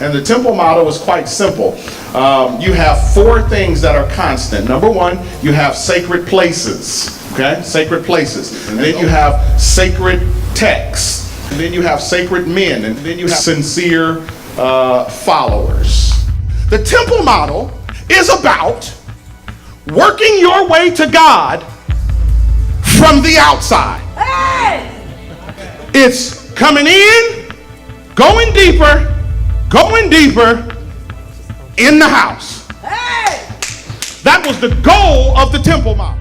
And the temple model is quite simple. You have four things that are constant. Number one, you have sacred places. Okay, sacred places. And then you have sacred texts. And then you have sacred men. And then you have sincere followers. The temple model is about working your way to God from the outside. Hey! It's coming in, going deeper in the house. Hey! That was the goal of the temple model.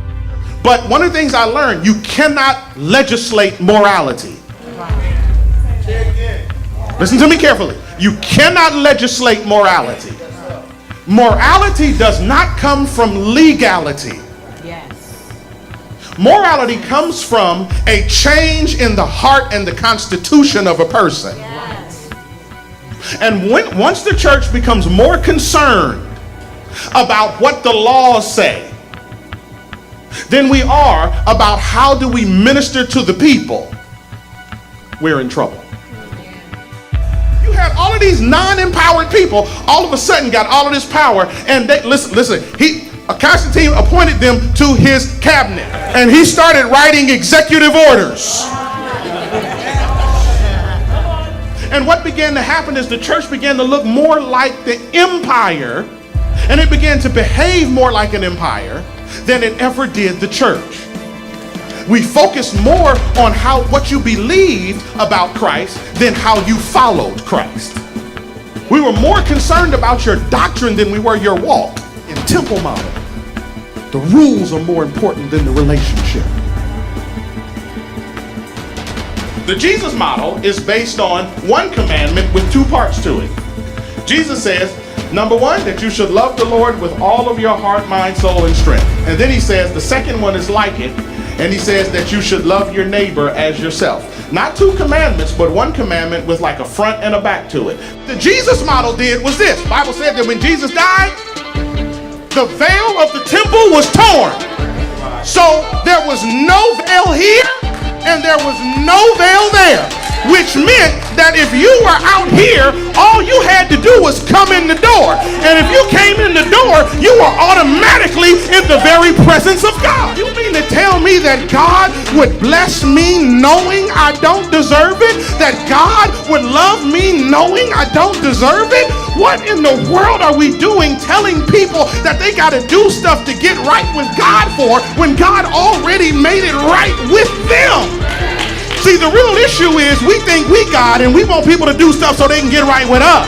But one of the things I learned, you cannot legislate morality. Listen to me carefully. You cannot legislate morality. Morality does not come from legality. Yes. Morality comes from a change in the heart and the constitution of a person. Yes. And once the church becomes more concerned about what the laws say than we are about how do we minister to the people, we're in trouble. You had all of these non-empowered people all of a sudden got all of this power, and they listen, Constantine appointed them to his cabinet, and he started writing executive orders. And what began to happen is the church began to look more like the empire, and it began to behave more like an empire than it ever did the church. We focused more on what you believed about Christ than how you followed Christ. We were more concerned about your doctrine than we were your walk. In temple model, the rules are more important than the relationship. The Jesus model is based on one commandment with two parts to it. Jesus says, number one, that you should love the Lord with all of your heart, mind, soul, and strength. And then he says the second one is like it. And he says that you should love your neighbor as yourself. Not two commandments, but one commandment with like a front and a back to it. The Jesus model was this. The Bible said that when Jesus died, the veil of the temple was torn. So there was no veil here and there was no veil there, which meant that if you were out here, all you had to do was come in the door. And if you came in the door, you were automatically in the very presence of God. You mean to tell me that God would bless me knowing I don't deserve it? That God would love me knowing I don't deserve it? What in the world are we doing telling people that they got to do stuff to get right with God for when God already made it right with them? See, the real issue is we think we God and we want people to do stuff so they can get right with us.